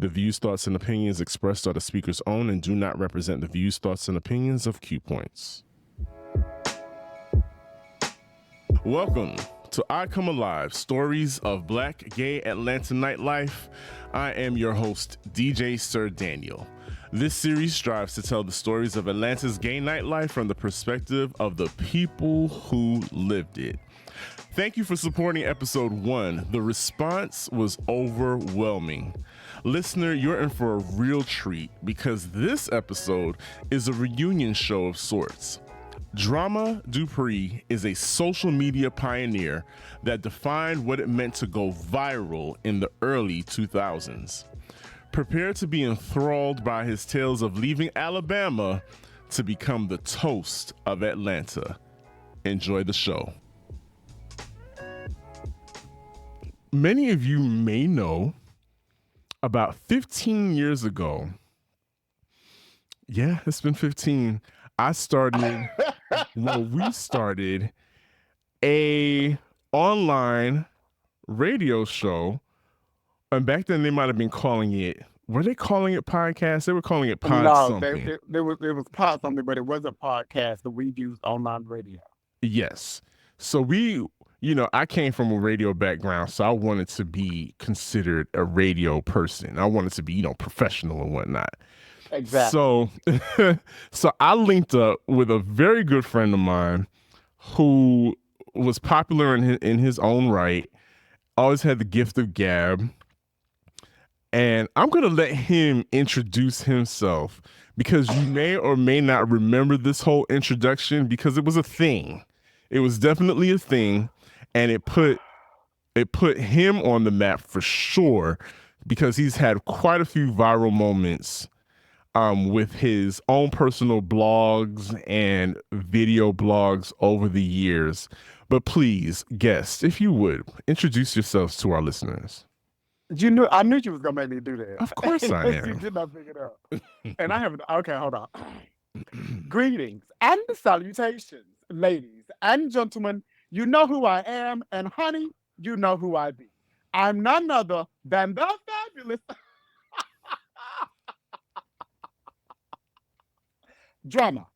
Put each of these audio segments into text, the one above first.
The views, thoughts, and opinions expressed are the speaker's own and do not represent the views, thoughts, and opinions of Q Points. Welcome to I Come Alive, Stories of Black Gay Atlanta Nightlife. I am your host, DJ Sir Daniel. This series strives to tell the stories of Atlanta's gay nightlife from the perspective of the people who lived it. Thank you for supporting episode 1. The response was overwhelming. Listener, you're in for a real treat because this episode is a reunion show of sorts. Drama Dupree is a social media pioneer that defined what it meant to go viral in the early 2000s. Prepare to be enthralled by his tales of leaving Alabama to become the toast of Atlanta. Enjoy the show. Many of you may know about 15 years ago, yeah, it's been 15, we started a online radio show. And back then they might have been calling it, were they calling it podcast? They were calling it pod something. It was pod something, but it was a podcast that we used online radio. Yes. So I came from a radio background, so I wanted to be considered a radio person. I wanted to be, professional and whatnot. Exactly. So I linked up with a very good friend of mine who was popular in his own right, always had the gift of gab. And I'm going to let him introduce himself because you may or may not remember this whole introduction because it was a thing. It was definitely a thing. And it put him on the map for sure because he's had quite a few viral moments with his own personal blogs and video blogs over the years. But please, guest, if you would, introduce yourselves to our listeners. I knew you was going to make me do that. Of course I am. You did not pick it up. And I haven't, okay, hold on. Greetings and salutations, ladies and gentlemen. You know who I am, and honey, you know who I be. I'm none other than the fabulous drama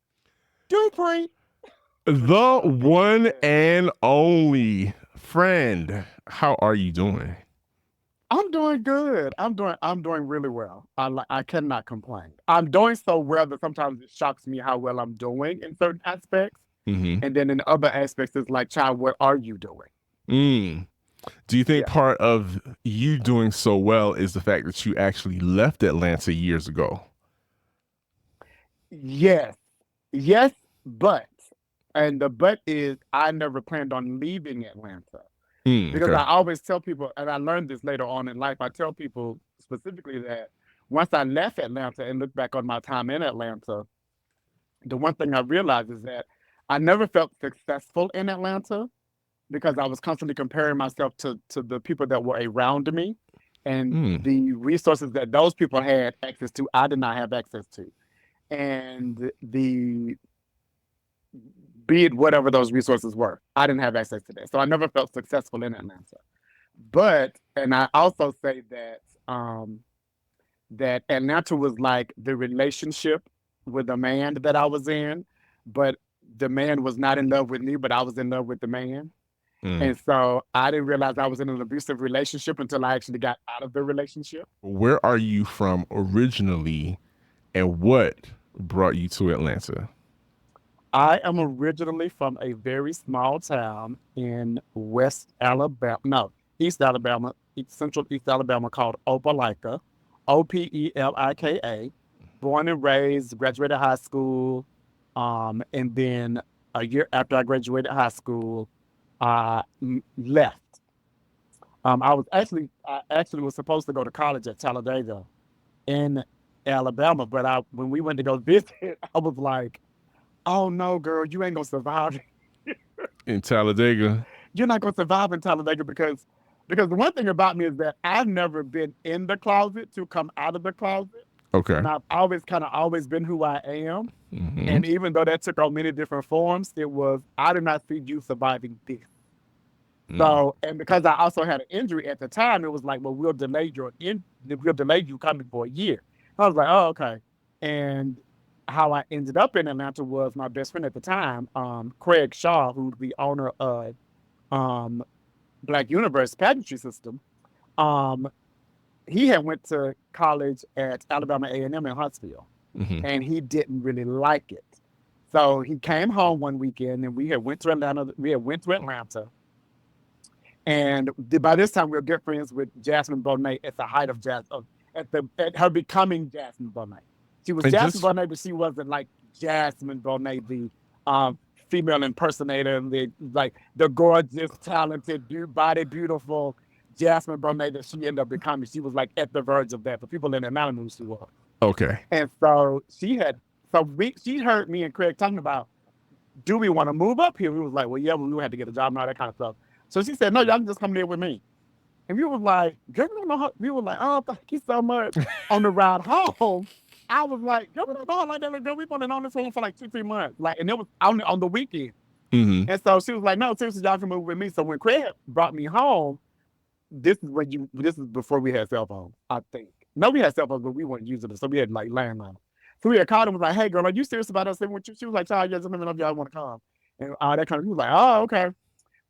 Dupree. The one and only friend. How are you doing? I'm doing good. I'm doing really well. I cannot complain. I'm doing so well that sometimes it shocks me how well I'm doing in certain aspects. Mm-hmm. And then in other aspects, it's like, child, what are you doing? Do you think part of you doing so well is the fact that you actually left Atlanta years ago? Yes, but the but is I never planned on leaving Atlanta. Because I always tell people, and I learned this later on in life, I tell people specifically that once I left Atlanta and look back on my time in Atlanta, the one thing I realized is that I never felt successful in Atlanta because I was constantly comparing myself to the people that were around me and the resources that those people had access to, I did not have access to. And be it whatever those resources were, I didn't have access to that. So I never felt successful in Atlanta. And I also say that that Atlanta was like the relationship with the man that I was in, but the man was not in love with me, but I was in love with the man. And so I didn't realize I was in an abusive relationship until I actually got out of the relationship. Where are you from originally and what brought you to Atlanta? I am originally from a very small town in East Alabama, Central East Alabama called Opelika, Opelika. Born and raised, graduated high school, and then a year after I graduated high school, I left. I actually was supposed to go to college at Talladega in Alabama, but when we went to go visit, I was like, oh no, girl, you ain't gonna survive in Talladega. You're not gonna survive in Talladega because the one thing about me is that I've never been in the closet to come out of the closet. Okay. And I've always been who I am. And even though that took on many different forms, I did not see you surviving this. So, and because I also had an injury at the time, it was like, well, we'll delay you coming for a year. I was like, oh, okay. And how I ended up in Atlanta was my best friend at the time, Craig Shaw, who's the owner of um, Black Universe Pageantry System. Um, he had went to college at Alabama A&M in Huntsville, and he didn't really like it. So he came home one weekend, and we had went to Atlanta. And by this time, we were good friends with Jasmine Bonet at the height of at her becoming Jasmine Bonet. She was Jasmine Bonet, but she wasn't like Jasmine Bonet, the female impersonator, and the gorgeous, talented, body beautiful Jasmine Bonet that she ended up becoming. She was like at the verge of that. The people in Atlanta knew she was. Okay. And so she heard me and Craig talking about, do we want to move up here? We was like, well, yeah, we had to get a job and all that kind of stuff. So she said, no, y'all can just come there with me. And we were like, girl, we don't know how. We were like, oh, thank you so much. On the ride home, I was like, girl, we don't know like that. Girl, we've been on this phone for like 2-3 months. Like, and it was on the weekend. And so she was like, no, seriously, y'all can move with me. So when Craig brought me home, this is before we had cell phones, I think. No, we had cell phones, but we weren't using it. So we had like landlines. So we had called and was like, hey, girl, are you serious about us? And she was like, child, yes, let me know if y'all want to come. And all that kind of, we was like, oh, okay.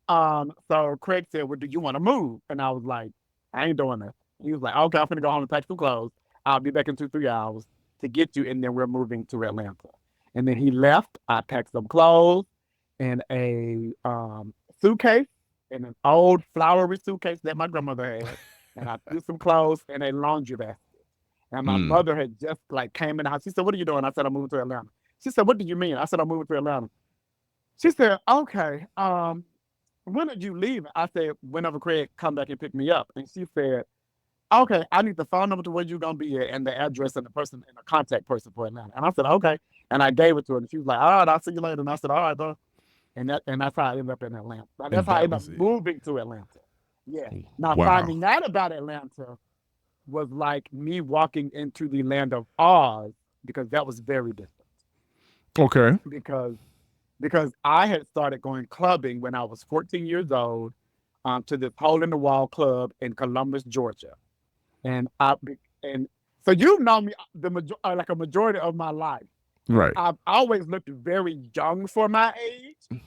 So Craig said, well, do you want to move? And I was like, I ain't doing that. He was like, okay, I'm going to go home and pack some clothes. I'll be back in 2-3 hours to get you. And then we're moving to Atlanta. And then he left. I packed some clothes and a suitcase and an old flowery suitcase that my grandmother had. And I threw some clothes in a laundry basket. And my mother had just like came in the house. She said, what are you doing? I said, I'm moving to Atlanta. She said, what do you mean? I said, I'm moving to Atlanta. She said, okay, when did you leave? I said, whenever Craig come back and pick me up. And she said, okay, I need the phone number to where you're going to be at and the address and the person and the contact person for Atlanta. And I said, okay. And I gave it to her. And she was like, all right, I'll see you later. And I said, all right, though. And that's how I ended up in Atlanta. That's how I ended up moving to Atlanta. Yeah. Now, finding out about Atlanta was like me walking into the land of Oz, because that was very different. Okay. Because I had started going clubbing when I was 14 years old, to this hole in the wall club in Columbus, Georgia, and so you've known me like a majority of my life. Right. I've always looked very young for my age.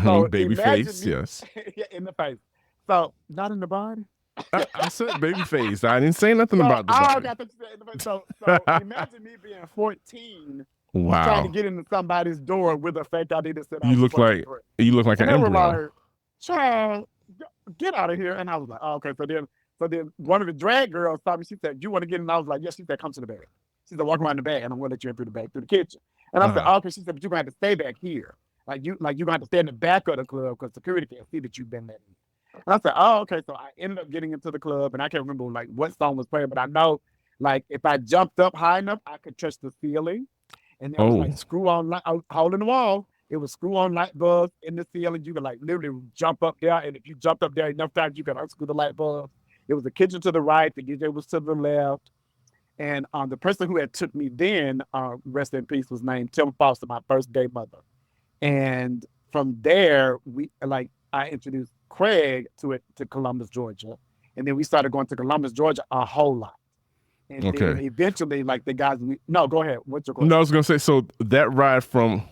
So baby face, yes. Yeah, in the face. So not in the body. I said baby face. I didn't say nothing about the body. So imagine me being 14. Wow. Trying to get into somebody's door with a fake ID that said you look like an embryo. Like, child, get out of here. And I was like, oh, okay. So then one of the drag girls saw me. She said, you want to get in? And I was like, yes. She said, come to the bag. She said, walk around the bag and I'm going to let you in through the bag, through the kitchen. And I said, oh, okay. She said, but you're going to have to stay back here. You're going to have to stay in the back of the club because security can't see that you've been there. And I said, oh, okay. So I ended up getting into the club, and I can't remember like what song was playing, but I know like if I jumped up high enough, I could touch the ceiling. And there was like screw on light, hole in the wall. It was screw on light bulbs in the ceiling. You could like literally jump up there. And if you jumped up there enough times, you could unscrew the light bulbs. It was the kitchen to the right. The DJ was to the left. And the person who had took me then, rest in peace, was named Tim Foster, my first gay mother. And from there, I introduced Craig to Columbus, Georgia. And then we started going to Columbus, Georgia a whole lot. And then eventually, like the guys, no, go ahead. What's your question? No, I was going to say, so that ride from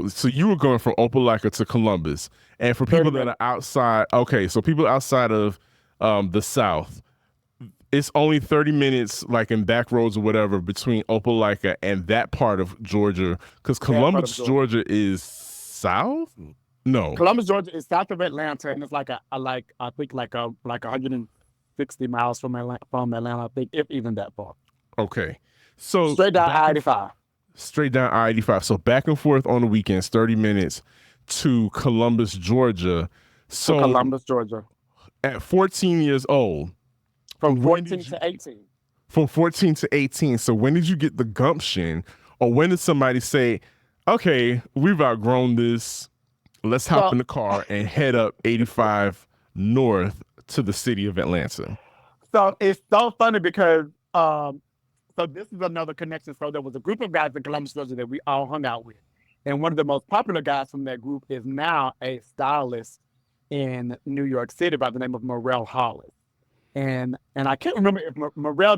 so you were going from Opelika to Columbus. And for people that are outside, so people outside of the South, it's only 30 minutes, like in back roads or whatever, between Opelika and that part of Georgia, because Columbus, Georgia is south? No. Columbus, Georgia is south of Atlanta, and it's like I think 160 miles from Atlanta, I think, if even that far. Okay. So straight down I-85. Straight down I-85. So back and forth on the weekends, 30 minutes to Columbus, Georgia. So Columbus, Georgia. At 14 years old. From 14 to 18. From 14 to 18. So when did you get the gumption, or when did somebody say, okay, we've outgrown this, let's hop in the car and head up 85 north to the city of Atlanta? So it's so funny because so this is another connection. So there was a group of guys in Columbus, Georgia that we all hung out with. And one of the most popular guys from that group is now a stylist in New York City by the name of Morel Hollis. And I can't remember if Morel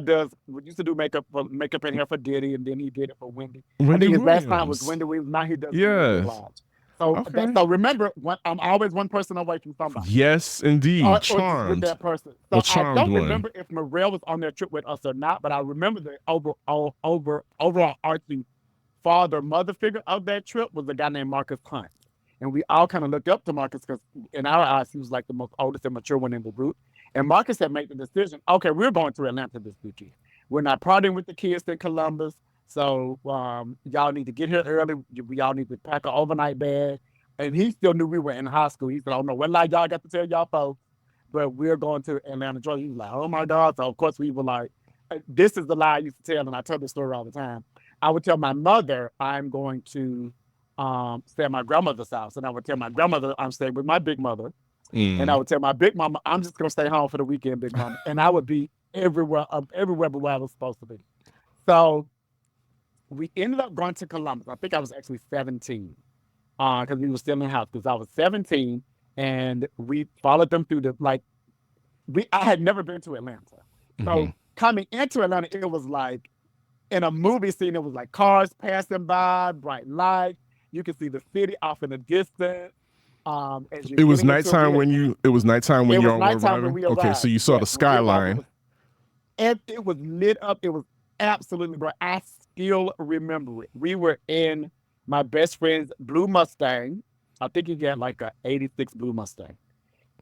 used to do makeup and hair for Diddy, and then he did it for Wendy. I Wendy think his last time was Williams. Wendy Williams. Now he does Mary J. Yes. Blige. So Okay. so remember, I'm always one person away from somebody. Yes, indeed. Or just with Charmed. that person. The So I charmed don't one. remember if Morel was on that trip with us or not, but I remember the overall arching father mother figure of that trip was a guy named Marcus Hunt. And we all kind of looked up to Marcus because in our eyes, he was like the most oldest and mature one in the group. And Marcus had made the decision, okay, we're going to Atlanta this weekend. We're not partying with the kids in Columbus. So y'all need to get here early. We all need to pack an overnight bag. And he still knew we were in high school. He said, I don't know what lie y'all got to tell y'all folks, but we're going to Atlanta, Georgia. He was like, oh my God. So of course we were like, this is the lie I used to tell, and I tell this story all the time. I would tell my mother I'm going to stay at my grandmother's house, and I would tell my grandmother I'm staying with my big mother, and I would tell my big mama I'm just gonna stay home for the weekend, big mama, and I would be everywhere but where I was supposed to be. So we ended up going to Columbus. I think I was actually 17, because we were still in the house because I was 17, and we followed them through I had never been to Atlanta, so coming into Atlanta, it was like in a movie scene. It was like cars passing by, bright lights. You could see the city off in the distance. It was nighttime when you. It was nighttime when you all were arriving. Okay, so you saw the skyline. And it was lit up. It was absolutely bright. I still remember it. We were in my best friend's blue Mustang. I think he had like a '86 blue Mustang,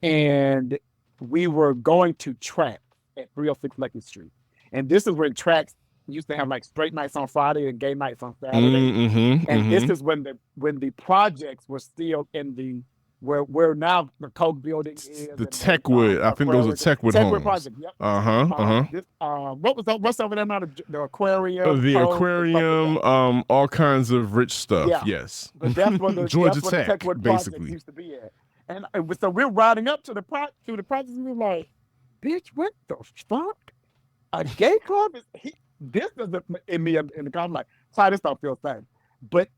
and we were going to Tracks at 306 Lucky Street. And this is where Tracks used to have like straight nights on Friday and gay nights on Saturday. This is when the projects were still in the where now the Coke building is. The Techwood. I think those are Techwood homes. Project. Yep. What's over there now? The aquarium. The aquarium. All kinds of rich stuff. Yeah. Yes. But that's what the Georgia that's Tech, what the Techwood basically used to be at. And so we're riding up to the project, and we're like, bitch, what the fuck? A gay club is this doesn't in me in the car. I'm like, sorry, this don't feel safe. But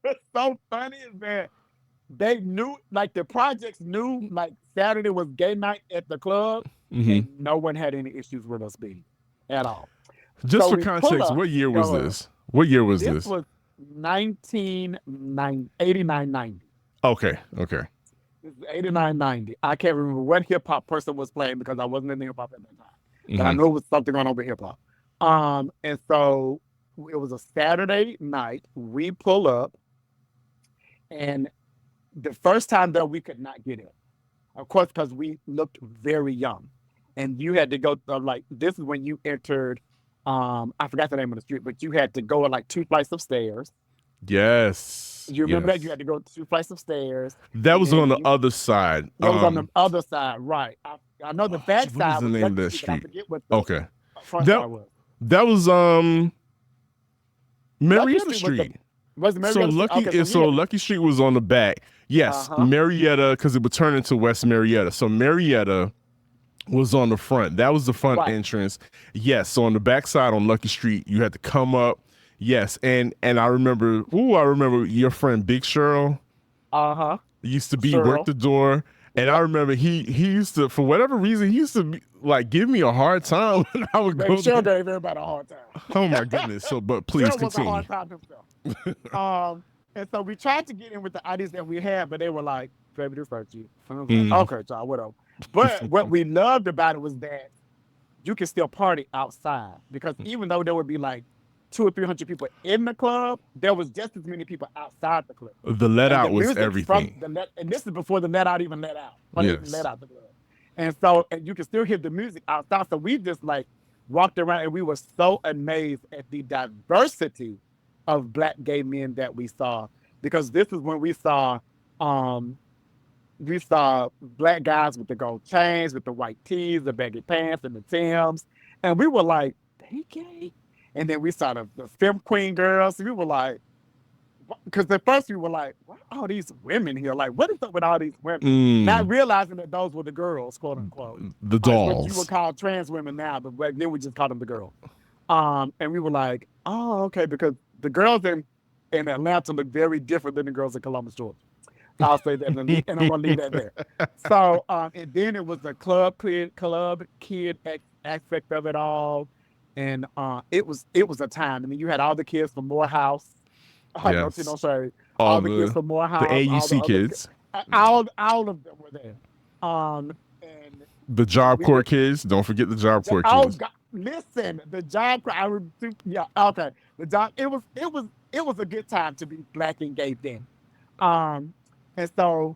what's so funny is that they knew, like the projects knew, like Saturday was gay night at the club, and no one had any issues with us being at all. Just for context, what year was this? What year was this? This was 89-90. Okay. This is 89-90. I can't remember what hip hop person was playing because I wasn't in the hip hop at that time. But I knew it was something going on with hip hop. And so it was a Saturday night. We pull up, and the first time that we could not get in, of course, because we looked very young, and you had to go this is when you entered. I forgot the name of the street, but you had to go like 2 flights of stairs. Yes. You remember that? You had to go 2 flights of stairs. That was on the other side. That was on the other side, right? I know the back side. What was the name of that street? I forget what the front that side was. That was Marietta Street. Was it Marietta Street? So Lucky Street was on the back. Yes, Marietta, because it would turn into West Marietta. So Marietta was on the front. That was the front entrance. Yes. So on the back side on Lucky Street, you had to come up. Yes, and I remember your friend Big Cheryl. Used to work the door. And I remember he used to, for whatever reason, he used to like give me a hard time when I would go. Cheryl gave everybody a hard time. Oh my goodness! So, but please continue. Was a hard time himself. And so we tried to get in with the ideas that we had, but they were like, "Baby, this hurts you." Okay, child, whatever. But what we loved about it was that you can still party outside, because even though there would be like 200 or 300 people in the club, there was just as many people outside the club. The let out was everything. And this is before the let out even let out. Let out the club. And so, and you can still hear the music outside. So we just like walked around, and we were so amazed at the diversity of Black gay men that we saw, because this is when we saw Black guys with the gold chains, with the white tees, the baggy pants, and the Timbs. And we were like, they gay? And then we saw the Femme Queen girls. We were like, because at first we were like, what are all these women here? Like, what is up with all these women? Not realizing that those were the girls, quote unquote. The dolls. What you would call trans women now, but then we just called them the girls. And we were like, oh, okay, because the girls in Atlanta look very different than the girls in Columbus, Georgia. I'll say that, and I'm gonna leave that there. So, and then it was the club kid aspect of it all, and it was a time. I mean, you had all the kids from Morehouse. No, Yes. no, sorry, All all the kids the from the Morehouse, all the AUC other, kids, all of them were there. And the when Job we Corps would, kids. Don't forget the Job Corps oh kids. God, listen, the job. Yeah, okay, the job. It was a good time to be black and gay then. Um, and so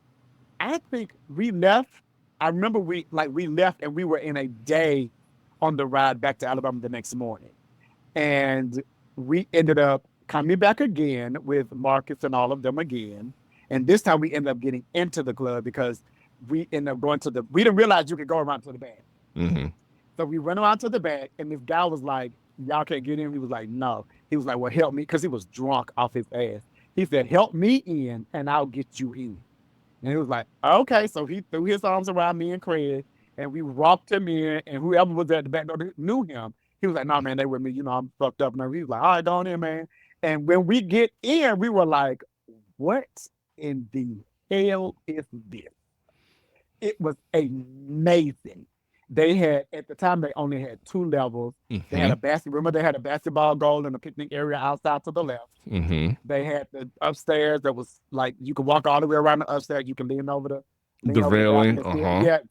I think we left. I remember we left and we were in a day on the ride back to Alabama the next morning. And we ended up coming back again with Marcus and all of them again. And this time we ended up getting into the club because we ended up going we didn't realize you could go around to the back. Mm-hmm. So we went around to the back and this guy was like, y'all can't get in. He was like, no. He was like, well, help me. Cause he was drunk off his ass. He said, help me in and I'll get you in. And he was like, okay. So he threw his arms around me and Craig, and we walked him in. And whoever was at the back door knew him. He was like, no, man, they with me. I'm fucked up. And he was like, all right, go on in, man. And when we get in, we were like, what in the hell is this? It was amazing. They had at the time they only had two levels. Mm-hmm. They had a remember they had a basketball goal and a picnic area outside to the left. Mm-hmm. They had the upstairs that was like you could walk all the way around the upstairs. You could lean over The railing.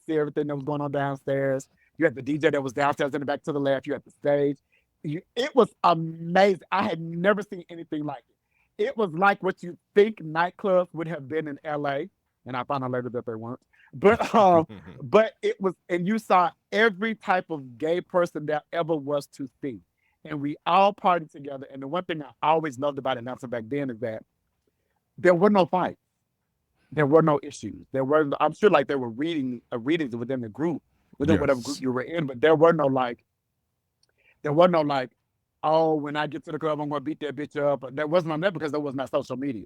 See everything that was going on downstairs. You had the DJ that was downstairs in the back to the left. You had the stage. It was amazing. I had never seen anything like it. It was like what you think nightclubs would have been in LA, and I found out later that they weren't. But it was, and you saw every type of gay person that ever was to see, and we all partied together. And the one thing I always loved about Atlanta back then is that there were no fights, there were no issues. I'm sure, like there were readings within the group, within whatever group you were in, but there were no like, oh, when I get to the club, I'm going to beat that bitch up. But there wasn't none of that because there was not social media.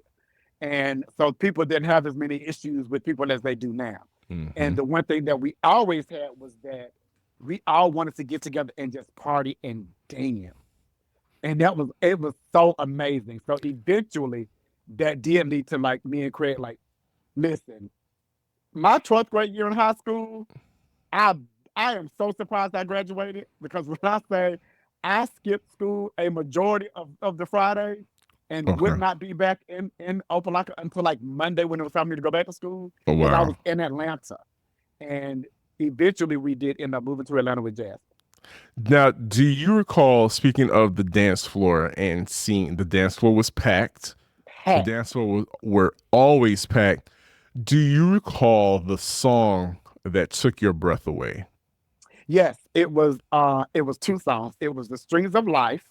And so people didn't have as many issues with people as they do now. Mm-hmm. And the one thing that we always had was that we all wanted to get together and just party and dance. And it was so amazing. So eventually that did lead to like me and Craig, like, listen, my 12th grade year in high school, I am so surprised I graduated because when I say I skipped school a majority of the Friday and would not be back in Opelika until like Monday when it was time for me to go back to school. Oh, wow. Because I was in Atlanta. And eventually we did end up moving to Atlanta with Jazz. Now, do you recall, speaking of the dance floor and seeing the dance floor was packed? The dance floor were always packed. Do you recall the song that took your breath away? Yes, it was two songs. It was The Strings of Life,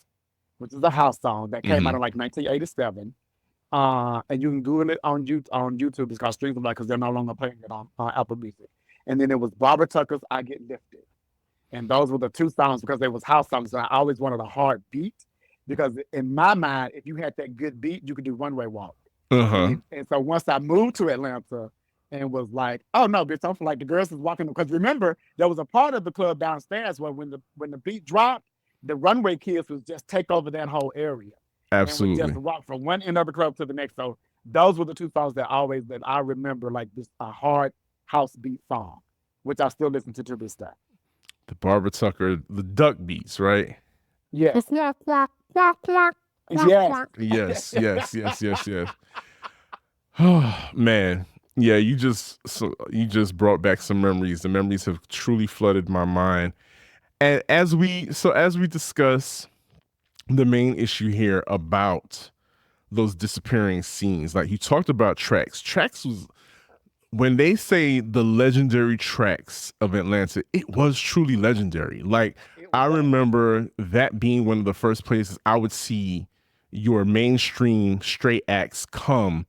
which is a house song that came out in like 1987. And you can Google it on YouTube. It's called Strings of Life because they're no longer playing it on Apple Music. And then it was Barbara Tucker's I Get Lifted. And those were the two songs because they was house songs. So I always wanted a hard beat because in my mind, if you had that good beat, you could do Runway Walk. And so once I moved to Atlanta and was like, oh no, bitch, I'm like the girls is walking. Because remember, there was a part of the club downstairs where when the beat dropped, the runway kids would just take over that whole area. Absolutely. And would just walk from one end of the club to the next. So those were the two songs that I remember, like this a hard house beat song, which I still listen to this day. The Barbara Tucker, the duck beats, right? Yes. Yes. Yes. Oh, man. Yeah, you just brought back some memories. The memories have truly flooded my mind. And as we discuss the main issue here about those disappearing scenes, like you talked about Trax. Trax was, when they say the legendary Trax of Atlanta, it was truly legendary. Like I remember that being one of the first places I would see your mainstream straight acts come.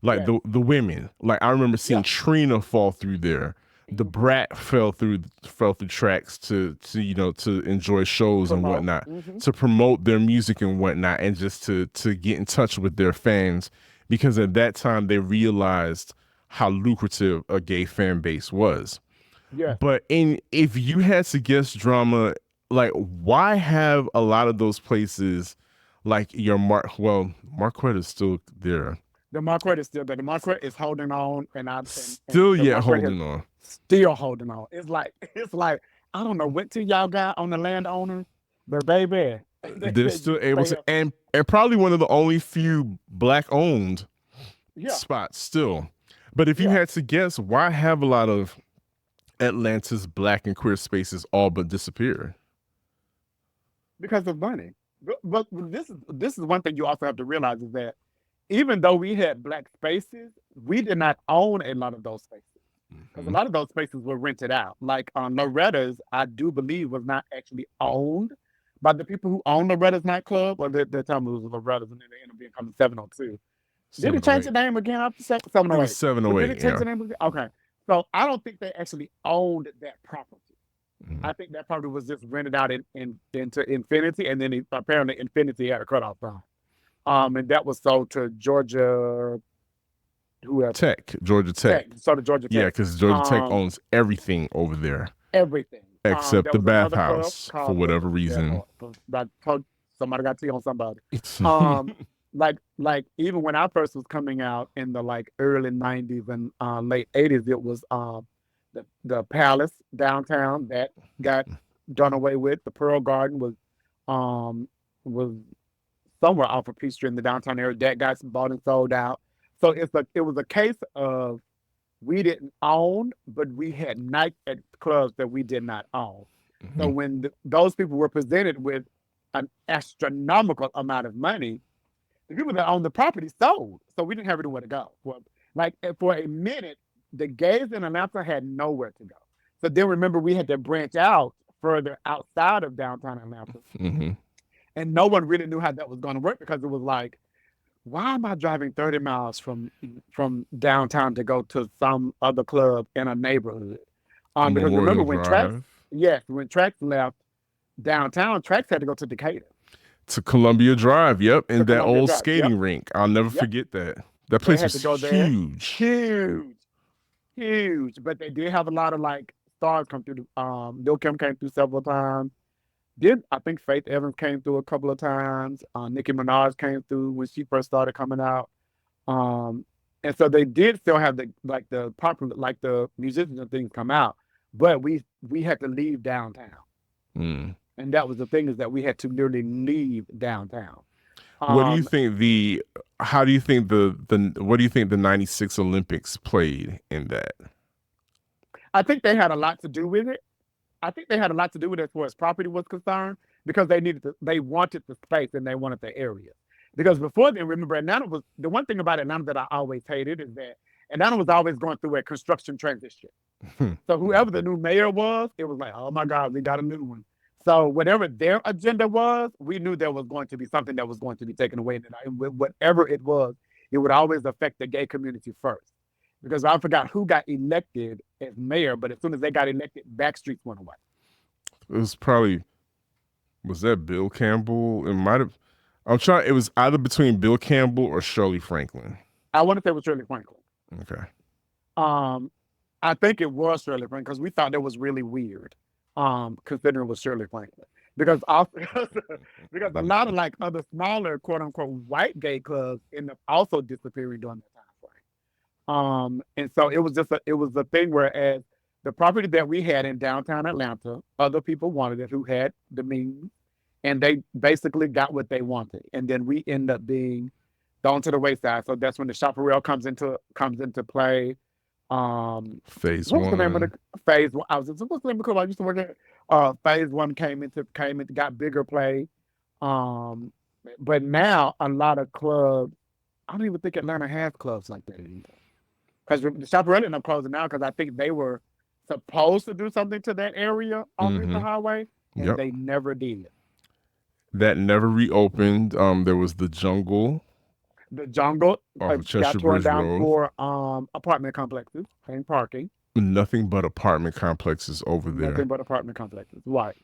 Like the women, like I remember seeing Trina fall through there. The Brat fell through Trax to enjoy shows and whatnot, to promote their music and whatnot, and just to get in touch with their fans, because at that time they realized how lucrative a gay fan base was. Yeah. But if you had to guess, Drama, like why have a lot of those places like your Marquette is still there. The Marquette is still there. The Marquette is holding on, and Still the yet Marquette is holding on. still holding on. It's like I don't know what till y'all got on the landowner, but baby, They're still able they to, have, and probably one of the only few black owned yeah, spots still. But if you yeah, had to guess, why have a lot of Atlanta's black and queer spaces all but disappear? because of money. But this is one thing you also have to realize is that even though we had black spaces, we did not own a lot of those spaces because a Mm-hmm. lot of those spaces were rented out. Like Loretta's, I do believe was not actually owned by the people who own Loretta's nightclub, or the time it was Loretta's, and then they ended up becoming 702. Did it change the 708. name again after It was 708? But did 708, it change yeah. the name again? Okay. So I don't think they actually owned that property. Mm-hmm. I think that property was just rented out into Infinity, and then apparently Infinity had a cutoff time. And that was sold to Georgia, whoever Tech, Georgia Tech. Tech, so to Georgia Yeah, Tech. because Georgia Tech Um, owns everything over there Everything. except There the was another club bathhouse for called whatever that reason. part. Somebody got tea on somebody. Um, like even when I first was coming out in the like early '90s and late '80s, it was the Palace downtown that got done away with. The Pearl Garden was somewhere off of Peachtree in the downtown area that got bought and sold out. So it was a case of we didn't own, but we had night at clubs that we did not own. So Mhm. when those people were presented with an astronomical amount of money, the people that owned the property sold. So we didn't have anywhere to go. For a minute, the gays in Atlanta had nowhere to go. So then remember, we had to branch out further outside of downtown Atlanta. Mhm. And no one really knew how that was going to work because it was like, why am I driving 30 miles from downtown to go to some other club in a neighborhood? Because remember Memorial when Trax, Drive yes, when Trax left downtown, Trax had to go to Decatur, to Columbia Drive. Yep, to and that Columbia old Drive. Yep, skating rink. I'll never yep. forget that. That They place had was to go there. huge. Huge, huge. But they did have a lot of like stars come through. Lil Kim came through several times. Did I think Faith Evans came through a couple of times? Nicki Minaj came through when she first started coming out. Um, and so they did still have the popular like the musicians and things come out, but we had to leave downtown, Mm. and that was the thing is that we had to literally leave downtown. What do you Um, think the? How do you think the? What do you think the '96 Olympics played in that? I think they had a lot to do with it. I think they had a lot to do with it as far as property was concerned because they wanted the space and they wanted the area. Because before then, remember, Atlanta was the one thing about Atlanta that I always hated is that Atlanta was always going through a construction transition. So whoever the new mayor was, it was like, oh my God, we got a new one. So whatever their agenda was, we knew there was going to be something that was going to be taken away. And whatever it was, it would always affect the gay community first. Because I forgot who got elected as mayor, but as soon as they got elected, Backstreets went away. It was probably, was that Bill Campbell? It might have. I'm trying. It was either between Bill Campbell or Shirley Franklin. I want to say it was Shirley Franklin. Okay. Um, I think it was Shirley Franklin because we thought that was really weird. Considering it was Shirley Franklin. Because also, because a lot of like other smaller quote unquote white gay clubs end up also disappearing during that time frame. And so it was a thing whereas the property that we had in downtown Atlanta, other people wanted it who had the means, and they basically got what they wanted. And then we end up being thrown to the wayside. So that's when the chaparral comes into play. Phase What was the name of the one. phase one? What's the name of the club I used to work at? Phase one came into got bigger play. Um, but now a lot of clubs, I don't even think Atlanta has clubs like that anymore. Because the Chaparral ended up closing down because I think they were supposed to do something to that area off the Mm-hmm. highway, and Yep. they never did. That never reopened. There was the Jungle The jungle off of got Cheshire torn Bridge down Road. for apartment complexes and parking. Nothing but apartment complexes over Nothing there. but apartment complexes. Right.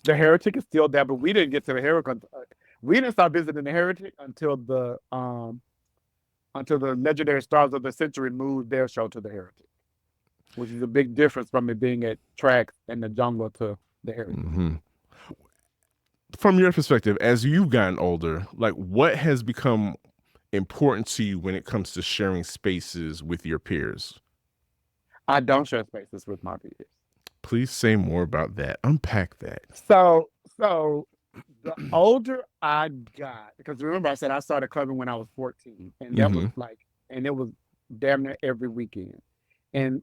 The Heretic is still there, but we didn't get to the Heretic. We didn't start visiting the Heretic until the legendary Stars of the Century moved their show to the Heretic, which is a big difference from it being at Tracks and the Jungle to the Heretic. Mm-hmm. From your perspective, as you've gotten older, like what has become important to you when it comes to sharing spaces with your peers? I don't share spaces with my peers. Please say more about that. Unpack that. So the older I got, because remember I said I started clubbing when I was 14, and that was and it was damn near every weekend. And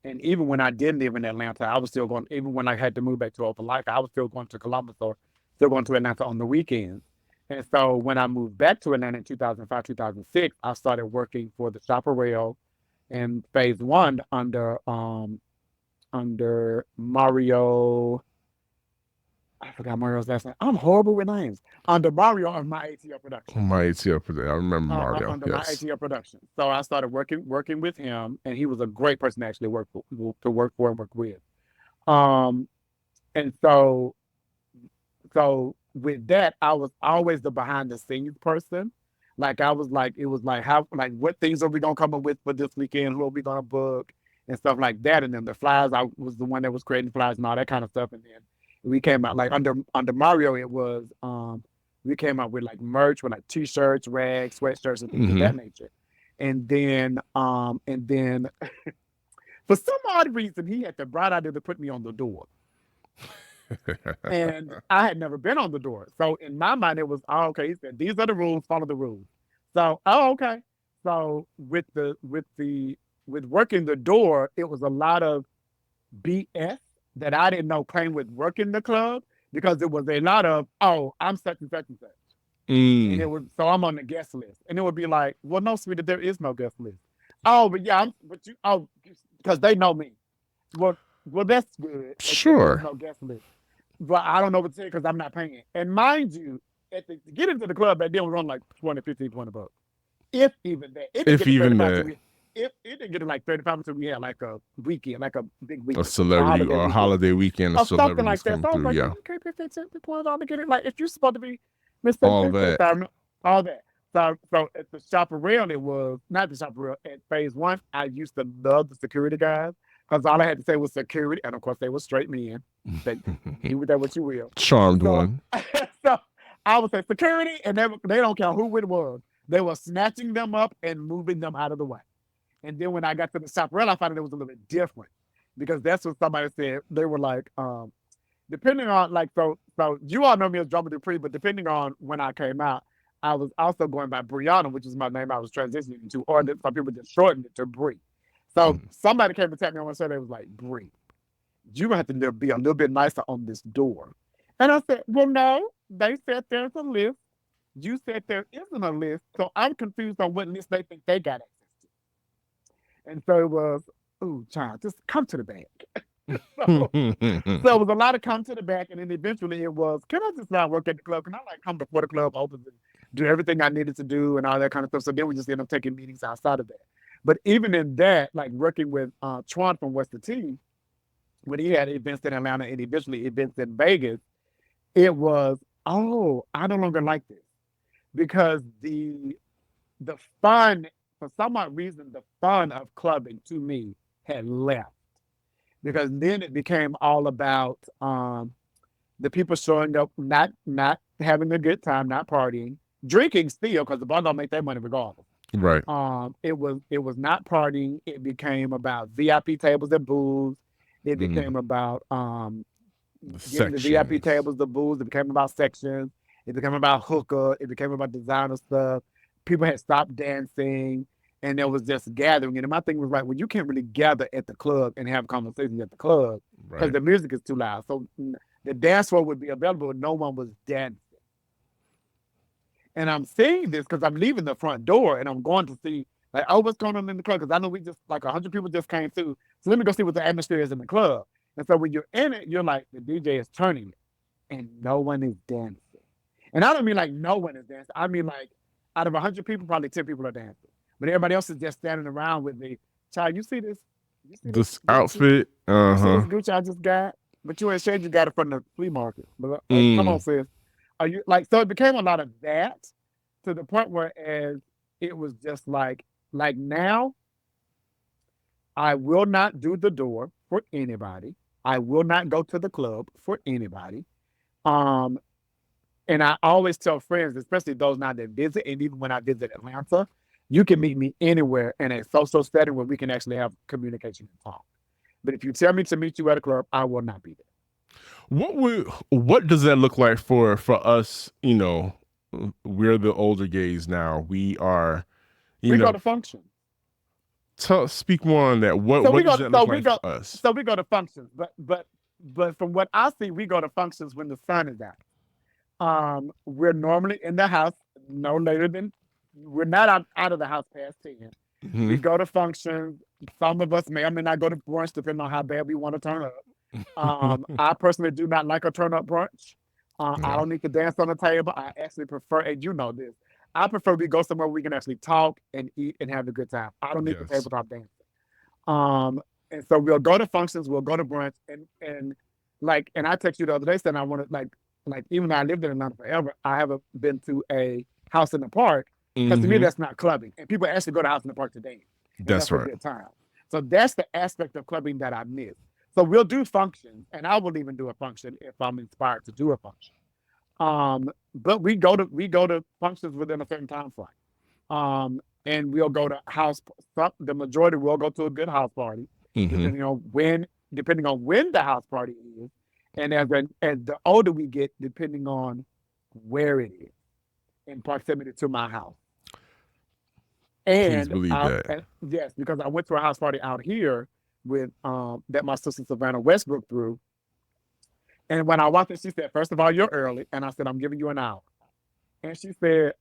even when I didn't live in Atlanta, I was still going. Even when I had to move back to Opelika, I was still going to Columbus or still going to Atlanta on the weekends. And so when I moved back to Atlanta in 2005, 2006, I started working for the Chaparral in Phase One under Mario. I forgot Mario's last name. I'm horrible with names. Under Mario on my ATL production. My ATL production. I remember Mario. Under my ATL production. So I started working with him, and he was a great person to actually work for and work with. And so with that, I was always the behind the scenes person. Like I was like, it was like what things are we gonna come up with for this weekend? Who are we gonna book and stuff like that? And then the flyers, I was the one that was creating flyers and all that kind of stuff. And then we came out like under Mario, it was we came out with like merch with like t-shirts, rags, sweatshirts, and things of that nature. And then for some odd reason, he had the bright idea to put me on the door. And I had never been on the door. So in my mind, it was, oh, okay, he said, these are the rules, follow the rules. So, oh, okay. So with working the door, it was a lot of BS that I didn't know came with working the club, because it was a lot of, oh, I'm such and such and such. And it was, so I'm on the guest list. And it would be like, well, no, sweetie, there is no guest list. Oh, but yeah, because they know me. Well, that's good. Sure. There's no guest list. But I don't know what to say because I'm not paying. And mind you, to get into the club back then was on like 20, 15, 20 bucks. If even that. If even that. It didn't get to like 35 until we had like a weekend, like a big weekend. A celebrity or a holiday weekend of something like that. So I was like, yeah. Okay, pay $20 to get it. Like, if you're supposed to be Mr. All that. All that. So at the Chaparral, it was not the Chaparral. At Phase One, I used to love the security guys, because all I had to say was security, and of course they were straight men. You with that what you will. Charmed one. So I would say security, and they don't care who it was. They were snatching them up and moving them out of the way. And then when I got to the Chaparral, I found it was a little bit different, because that's what somebody said. They were like, depending on like so you all know me as Drummer Dupree, but depending on when I came out, I was also going by Brianna, which is my name I was transitioning to, or some people just shortened it to Bree. So somebody came to tap me on one Saturday. They was like, Bree, you're going to have to be a little bit nicer on this door. And I said, well, no, they said there's a list. You said there isn't a list. So I'm confused on what list they think they got access to. And so it was, ooh, child, just come to the back. So it was a lot of come to the back. And then eventually it was, can I just not work at the club? Can I like come before the club opens and do everything I needed to do and all that kind of stuff? So then we just ended up taking meetings outside of that. But even in that, like working with Tron from West T, when he had events in Atlanta and eventually events in Vegas, it was, oh, I no longer like this, because the fun, for some odd reason, the fun of clubbing to me had left, because then it became all about the people showing up, not having a good time, not partying, drinking still, because the bar don't make that money regardless. Right. It was not partying. It became about VIP tables and booze. It became about getting the VIP tables, the booze. It became about sections. It became about hookah. It became about designer stuff. People had stopped dancing, and there was just gathering. And my thing was like, well, you can't really gather at the club and have conversations at the club because the music is too loud. So the dance floor would be available, and no one was dancing. And I'm seeing this because I'm leaving the front door and I'm going to see, like, oh, what's going on in the club? Because I know we just, like, 100 people just came through. So let me go see what the atmosphere is in the club. And so when you're in it, you're like, the DJ is turning it and no one is dancing. And I don't mean like no one is dancing. I mean like out of 100 people, probably 10 people are dancing. But everybody else is just standing around with the, child, you see this? This outfit? You see this Gucci I just got? But you ain't said you got it from the flea market. But come on, sis. Are you like, so it became a lot of that, to the point where as it was just like now, I will not do the door for anybody. I will not go to the club for anybody. And I always tell friends, especially those now that visit, and even when I visit Atlanta, you can meet me anywhere in a social setting where we can actually have communication and talk. But if you tell me to meet you at a club, I will not be there. What does that look like for us? You know, we're the older gays now. We are, we go to functions. Speak more on that. What does that look like for us? So we go to functions, but from what I see, we go to functions when the sun is out. We're normally in the house no later than we're not out of the house past 10. Mm-hmm. We go to functions. Some of us may or may not go to brunch, depending on how bad we want to turn up. I personally do not like a turn up brunch. I don't need to dance on the table. I actually prefer, and you know this, I prefer we go somewhere we can actually talk and eat and have a good time. I don't need the tabletop dancing. And so we'll go to functions, we'll go to brunch, and I text you the other day saying I want to like even though I lived in Atlanta forever, I haven't been to a house in the park because to me that's not clubbing. And people actually go to house in the park to dance. That's right. A good time. So that's the aspect of clubbing that I miss. So we'll do functions, and I will even do a function if I'm inspired to do a function. But we go to functions within a certain time frame. And we'll go to house. The majority will go to a good house party, depending on when the house party is, and as the older we get, depending on where it is in proximity to my house. And please believe that. Yes, because I went to a house party out here with that my sister Savannah Westbrook threw. And when I walked in, she said, "First of all, you're early." And I said, "I'm giving you an hour." And she said,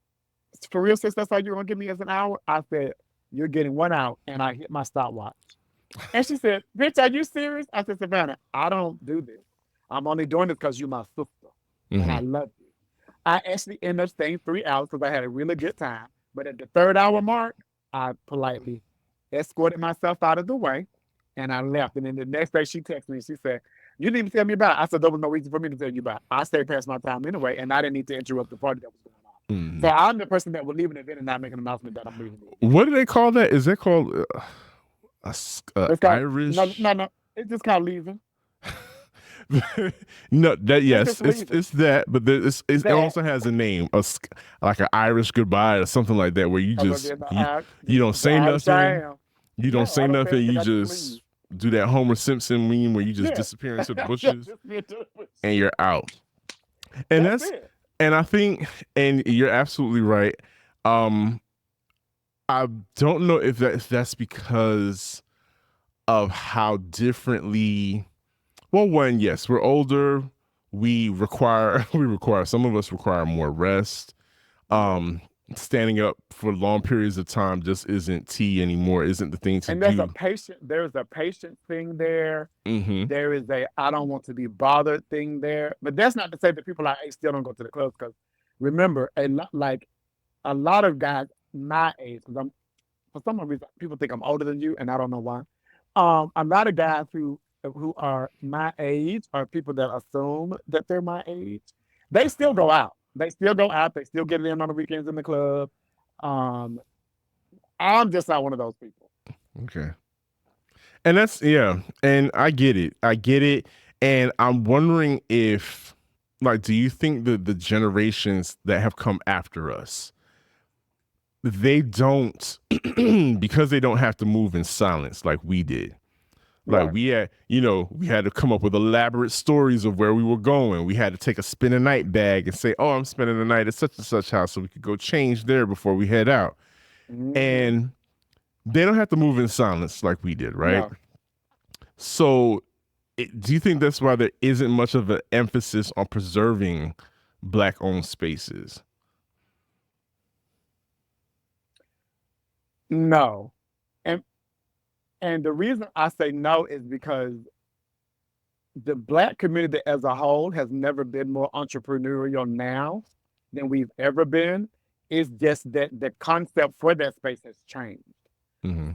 "For real, sis, that's all you're going to give me as an hour?" I said, "You're getting 1 hour." And I hit my stopwatch. And she said, "Bitch, are you serious?" I said, "Savannah, I don't do this. I'm only doing this because you're my sister. And I love you." I actually ended up staying 3 hours because I had a really good time. But at the 3rd hour mark, I politely escorted myself out of the way. And I left. And then the next day she texted me. She said, "You didn't even tell me about it." I said, "There was no reason for me to tell you about it. I stayed past my time anyway, and I didn't need to interrupt the party that was going on." So I'm the person that will leave an event and not make an announcement that I'm leaving. What do they call that? Is that called Irish? No. It's just called leaving. No, that it's that, but it also has a name, like an Irish goodbye or something like that, where you just you don't say nothing. You don't say nothing. You just do that Homer Simpson meme where you just disappear into the bushes and you're out. And that's and I think, and you're absolutely right. I don't know if that's because of how differently. Well, one, yes, we're older. We require some of us require more rest. Standing up for long periods of time just isn't tea anymore, isn't the thing to do. And there's a patient thing there. There is a I don't want to be bothered thing there. But that's not to say that people our age still don't go to the clubs, because remember, a lot of guys my age, because for some reason people think I'm older than you, and I don't know why. A lot of guys who are my age, or people that assume that they're my age, they still go out. They still go out. They still get in on the weekends in the club. I'm just not one of those people. Okay. And that's, and I get it. And I'm wondering if, do you think that the generations that have come after us, they don't, because they don't have to move in silence like we did. Like we had to come up with elaborate stories of where we were going. We had to take a spend a night bag and say, "Oh, I'm spending the night at such and such house," so we could go change there before we head out. And they don't have to move in silence like we did, right? No. So do you think that's why there isn't much of an emphasis on preserving Black-owned spaces? No. And the reason I say no is because the Black community as a whole has never been more entrepreneurial now than we've ever been. It's just that the concept for that space has changed.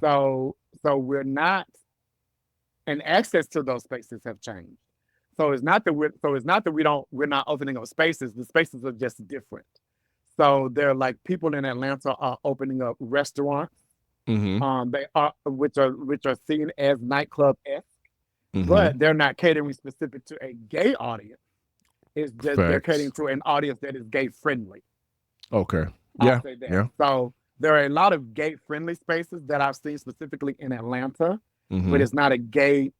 So we're not, and access to those spaces have changed. So it's not that we're not opening up spaces. The spaces are just different. So they're like, people in Atlanta are opening up restaurants. They are which are seen as nightclub-esque, but they're not catering specific to a gay audience. It's just they're Facts. catering to an audience that is gay friendly. Okay. I'll Yeah. say that. Yeah. So there are a lot of gay friendly spaces that I've seen specifically in Atlanta, but Mm-hmm. it's not a gay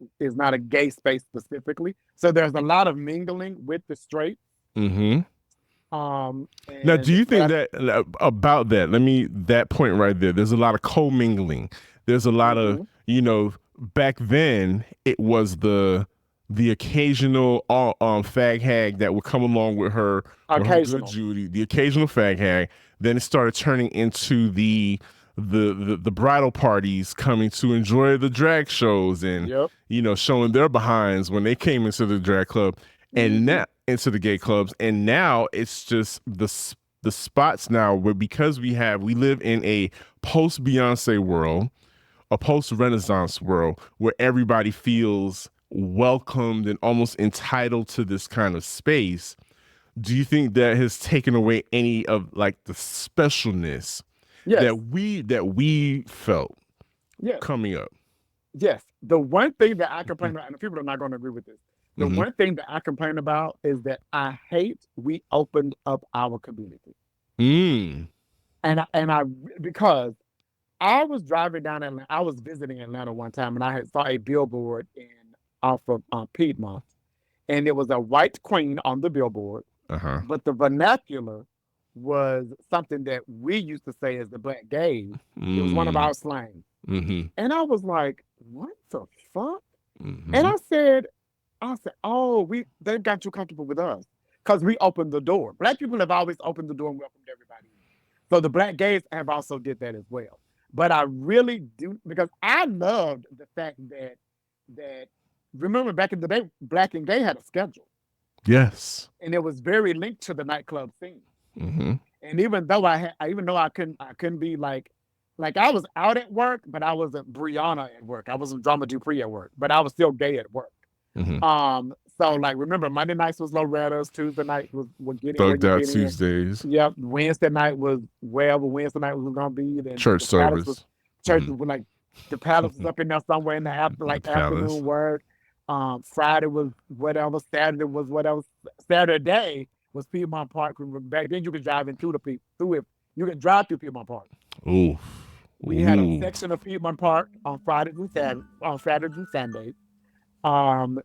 space specifically. So there's a lot of mingling with the straight. Mm-hmm. Now, do And you think but that about that? That point right there. There's a lot of commingling. There's a lot of, mm-hmm. back then it was the occasional fag hag that would come along with her good Occasional. Judy, the occasional fag hag. Then it started turning into the bridal parties coming to enjoy the drag shows and Yep. showing their behinds when they came into the drag club and Mm-hmm. now into the gay clubs, and now it's just the spots now where, because we live in a post Beyonce world, a post Renaissance world where everybody feels welcomed and almost entitled to this kind of space. Do you think that has taken away any of like the specialness Yes. that we felt Yes. coming up? Yes. The one thing that I complain about, and people are not going to agree with this, the Mm-hmm. one thing that I complain about is that I hate we opened up our community. Because I was driving down Atlanta, I was visiting Atlanta one time, and I saw a billboard off of Piedmont, and it was a white queen on the billboard, but the vernacular was something that we used to say as the Black gays. It was one of our slangs. Mm-hmm. And I was like, what the fuck? Mm-hmm. And I said, oh, they got too comfortable with us because we opened the door. Black people have always opened the door and welcomed everybody in. So the Black gays have also did that as well. But I really do, because I loved the fact that remember back in the day, Black and Gay had a schedule. Yes. And it was very linked to the nightclub scene. Mm-hmm. And even though I couldn't be like I was out at work, but I wasn't Brianna at work. I wasn't Drama Dupree at work, but I was still gay at work. Mm-hmm. So like remember Monday nights was Loretta's, Tuesday night was getting where Thugged you Out get in. Tuesdays. Yep. Wednesday night was wherever Wednesday night was gonna be. Then Church the Palace service. was church was like the Palace was up in there somewhere in the afternoon work. Friday was whatever, Saturday was whatever. Saturday was Piedmont Park. Back then you could drive into through it. You could drive through Piedmont Park. Ooh. We had a section of Piedmont Park on Fridays and Sundays. And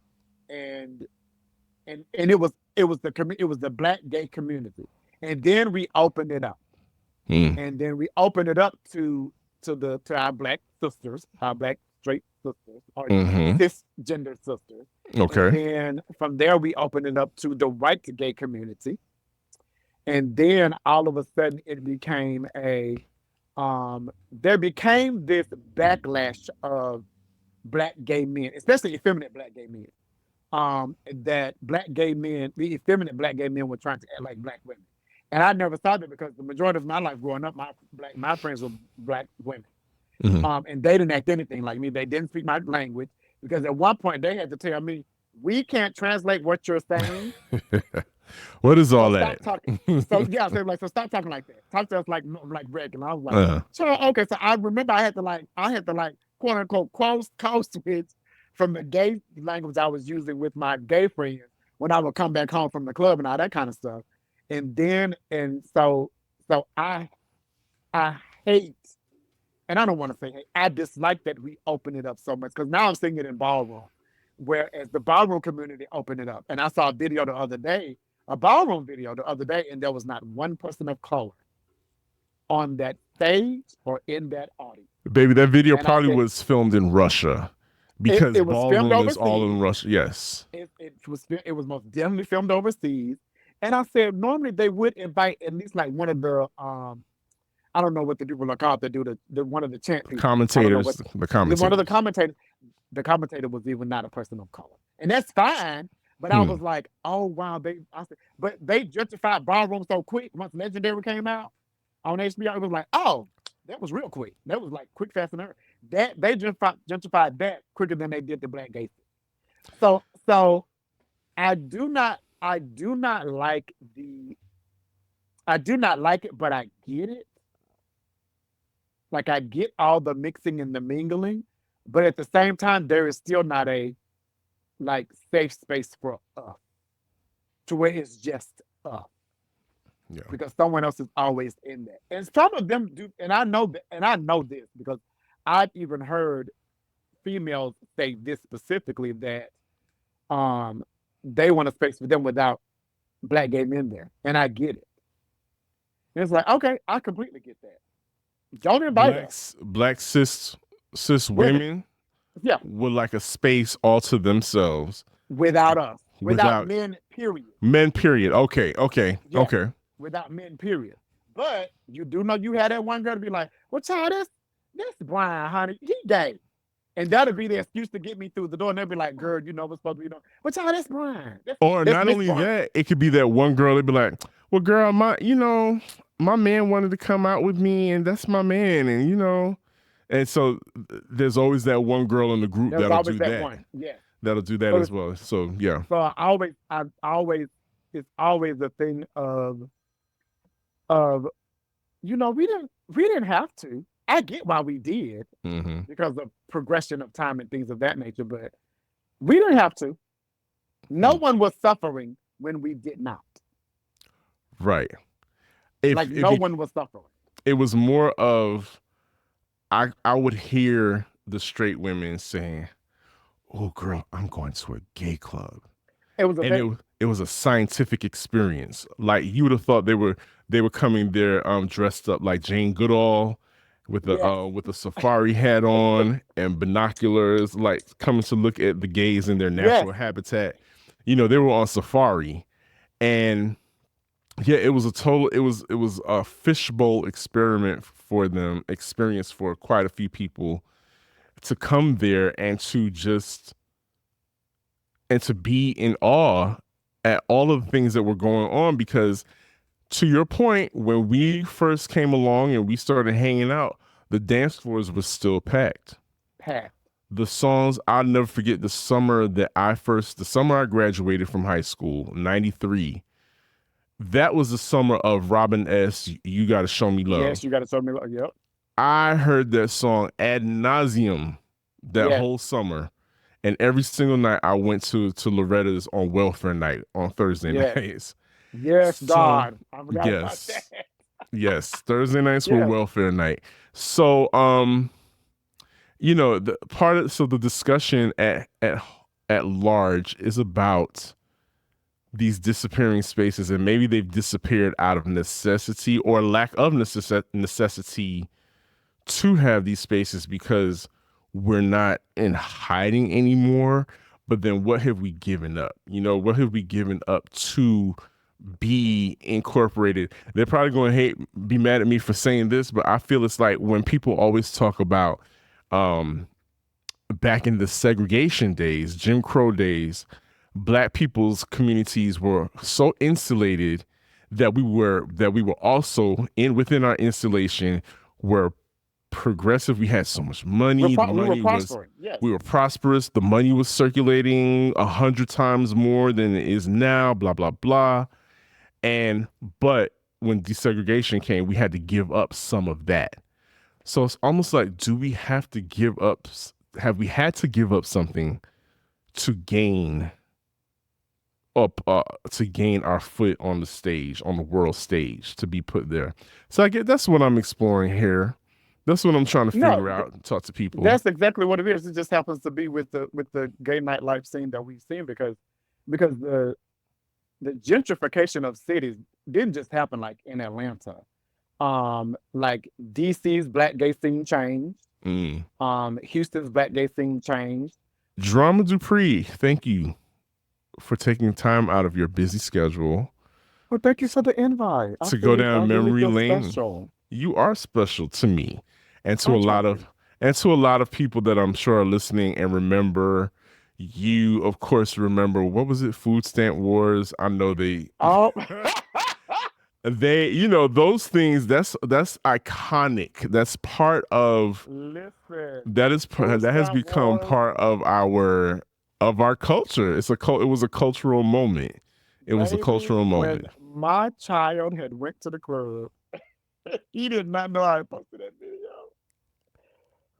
it was the Black gay community. And then we opened it up. And then we opened it up to our Black sisters, our Black straight sisters, or cisgender sisters. Okay. And then from there we opened it up to the white gay community. And then all of a sudden it became there became this backlash of Black gay men, especially effeminate Black gay men. That Black gay men, the effeminate Black gay men were trying to act like Black women. And I never saw that because the majority of my life growing up, my friends were Black women. And they didn't act anything like me. They didn't speak my language because at one point they had to tell me, we can't translate what you're saying. What is all that? Stop talking. So stop talking like that. Talk to us like regular. I was like, sure, okay. So I remember I had to quote unquote code switch from the gay language I was using with my gay friends when I would come back home from the club and all that kind of stuff. So I hate, and I don't want to say hate, I dislike that we open it up so much because now I'm seeing it in ballroom, whereas the ballroom community opened it up. And I saw a ballroom video the other day, and there was not one person of color on that stage or in that audience. Baby, that video probably was filmed in Russia. Because it was ballroom filmed is all in Russia. Yes. It was most definitely filmed overseas. And I said normally they would invite at least like one of the I don't know what the people are called that do one of the chant people. Commentators. One of the commentators. The commentator was even not a person of color. And that's fine. But I was like, oh wow, but they justified ballroom so quick once Legendary came out on HBO. It was like, oh, that was real quick. That was like quick, fast, and early. That they justified that quicker than they did the Black gay. So I do not like it, but I get it. Like I get all the mixing and the mingling, but at the same time, there is still not a like safe space for us. to where it's just us. Yeah. Because someone else is always in there. And some of them do, and I know that, and I know this because I've even heard females say this specifically that um they want a space for them without black gay men there. And I get it. And it's like, okay, I completely get that. Don't invite us. Black cis Women. women Yeah. with like a space all to themselves Without us. Without without men, period. men. Period. Okay. Okay. Yeah. Okay. Without men, period. But you do know you had that one girl to be like, well, child, that's Brian, honey. He gay. And that'll be the excuse to get me through the door. And they'll be like, girl, you know what's supposed to be done. Well, child, that's Brian. Or That's not Miss only Brian. that, it could be that one girl. They'd be like, "Well, girl, my man wanted to come out with me, and that's my man, and." And so there's always that one girl in the group There's that'll always do that that. one. Yeah. That'll do that So as well. So yeah. So it's always a thing of, we didn't have to. I get why we did because of progression of time and things of that nature, but we didn't have to. No one was suffering when we did not. Right. No one was suffering. It was more of I would hear the straight women saying, "Oh, girl, I'm going to a gay club." It was a scientific experience. Like you would have thought they were coming there dressed up like Jane Goodall with a safari hat on and binoculars, like coming to look at the gays in their natural habitat. They were on safari, and yeah, it was a fishbowl experience for quite a few people to come there and to be in awe at all of the things that were going on, because to your point, when we first came along and we started hanging out, the dance floors were still packed. The songs, I'll never forget the summer I graduated from high school, 93. That was the summer of Robin S. You Gotta Show Me Love. Yes, You Gotta Show Me Love. Yep. I heard that song ad nauseum that whole summer. And every single night I went to Loretta's on welfare night on Thursday nights. Yes, God. I forgot about that. Yes. Thursday nights were welfare night. So the discussion at large is about these disappearing spaces, and maybe they've disappeared out of necessity or lack of necessity to have these spaces because we're not in hiding anymore. But then what have we given up? What have we given up to be incorporated? They're probably going to be mad at me for saying this, but I feel it's like when people always talk about back in the segregation days, Jim Crow days, Black people's communities were so insulated that we were also within our insulation were progressive. We had so much money. We were prosperous. The money was circulating 100 times more than it is now. Blah blah blah. But when desegregation came, we had to give up some of that. So it's almost like, have we had to give up something to gain our foot on the stage, on the world stage, to be put there? So I get that's what I'm exploring here. That's what I'm trying to figure out and talk to people. That's exactly what it is. It just happens to be with the gay nightlife scene that we've seen because the gentrification of cities didn't just happen like in Atlanta. Like DC's Black Gay scene changed. Houston's Black Gay scene changed. Drama Dupree, thank you for taking time out of your busy schedule. Well, thank you for the invite. To go down memory lane. Special. You are special to me, and to a lot of people that I'm sure are listening and remember. You, of course, remember, what was it? Food Stamp Wars. I know they. Oh. Those things. That's iconic. That's part of. Listen. That has become part of our culture. It was a cultural moment. It was a cultural moment. When my child had went to the club, he did not know I posted that video.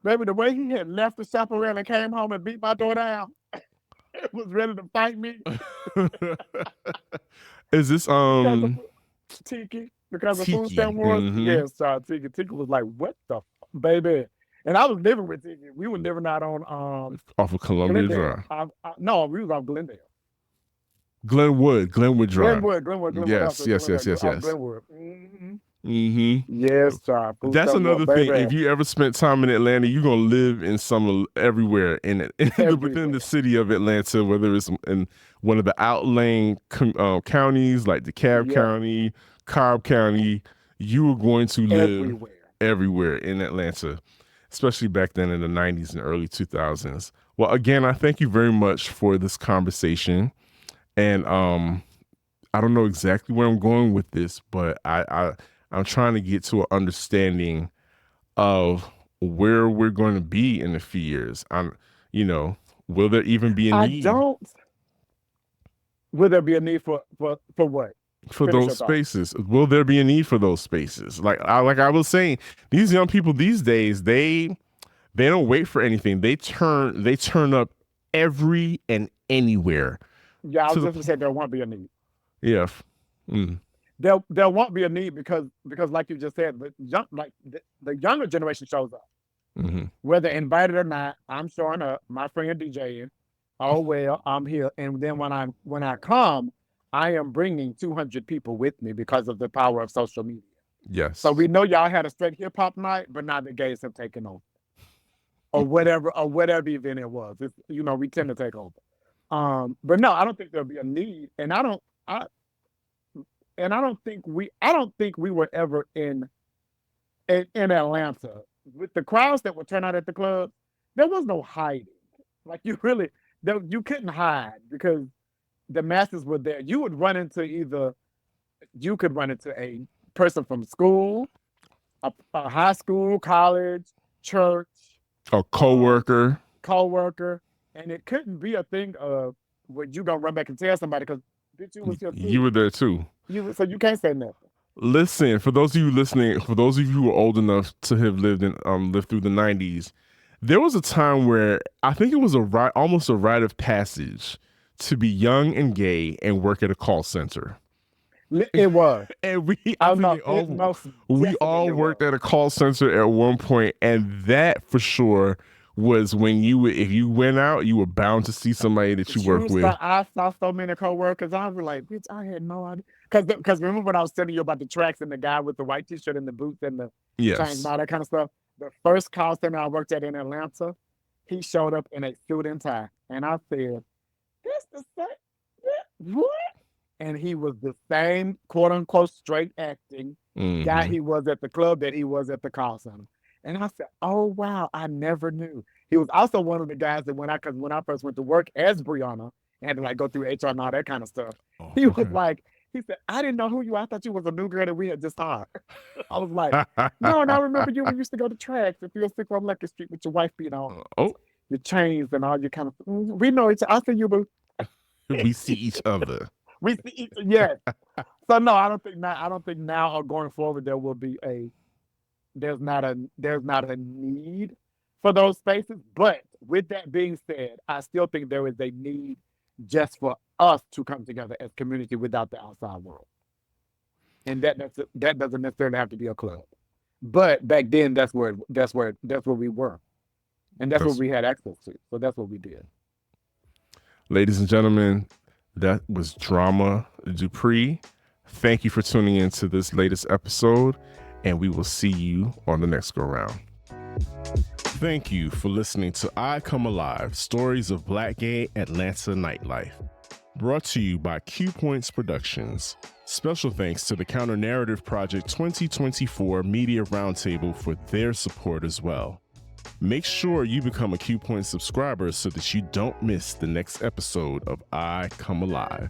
Baby, the way he had left the chaparral and came home and beat my door down. was ready to fight me. Is this Tiki? Because of Tiki. food stamp wars? Yes, Tiki. Tiki was like, what the baby? And I was living with Tiki. We were living out on off of Columbia Drive. No, we was on Glendale. Glenwood Drive. Glenwood. Yes. Glenwood. Yes, sir. That's another thing. If you ever spent time in Atlanta, you're gonna live in everywhere in within the city of Atlanta, whether it's in one of the outlying counties like DeKalb County, Cobb County. You are going to live everywhere in Atlanta, especially back then in the 90s and early 2000s. Well, again, I thank you very much for this conversation. And I don't know exactly where I'm going with this, but I'm trying to get to an understanding of where we're going to be in a few years. Will there even be a need? Will there be a need for what? For those spaces? Will there be a need for those spaces? Like I was saying, these young people these days, they don't wait for anything. They turn up every and anywhere. Yeah, I was just gonna say there won't be a need. Yeah. There won't be a need because like you just said, the younger generation shows up. Whether invited or not, I'm showing up, my friend DJing. Oh well, I'm here. And then when I come, I am bringing 200 people with me because of the power of social media. Yes. So we know y'all had a straight hip hop night, but now the gays have taken over. Or whatever event it was. We tend to take over. But no, I don't think there'll be a need, and I don't think we were ever in Atlanta with the crowds that would turn out at the club. There was no hiding. Like you couldn't hide because the masses were there. You could run into a person from school, a high school, college, church, a coworker. And it couldn't be a thing of where you gonna run back and tell somebody because you was here too. You were there too. So you can't say nothing. Listen, for those of you listening, for those of you who are old enough to have lived through the 90s, there was a time where I think it was almost a rite of passage to be young and gay and work at a call center. It was. And we all worked at a call center at one point, and that for sure was when if you went out, you were bound to see somebody that you worked with. I saw so many coworkers. I was like, bitch, I had no idea. Because remember when I was telling you about the tracks and the guy with the white t-shirt and the boots and the chains and all that kind of stuff? The first call center I worked at in Atlanta, he showed up in a suit and tie. And I said, this the same? What? And he was the same, quote unquote, straight acting guy he was at the club that he was at the call center. And I said, oh, wow, I never knew. He was also one of the guys that when I first went to work as Brianna and had to go through HR and all that kind of stuff, he said, I didn't know who you are. I thought you was a new girl that we had just hired. I was like, no, and I remember you when you used to go to tracks if you were sick on Lucky Street with your wife being on your chains and all your kind of we know each other. I see you, boo. We see each other. We see each other, yes. So no, I don't think now or going forward there will be there's not a need for those spaces. But with that being said, I still think there is a need just for us to come together as community without the outside world. And that doesn't necessarily have to be a club. But back then that's where we were. And that's what we had access to. So that's what we did. Ladies and gentlemen, that was Drama Dupree. Thank you for tuning in to this latest episode, and we will see you on the next go round. Thank you for listening to I Come Alive, Stories of Black Gay Atlanta Nightlife. Brought to you by Q Points Productions. Special thanks to the Counter Narrative Project 2024 Media Roundtable for their support as well. Make sure you become a Q Point subscriber so that you don't miss the next episode of I Come Alive.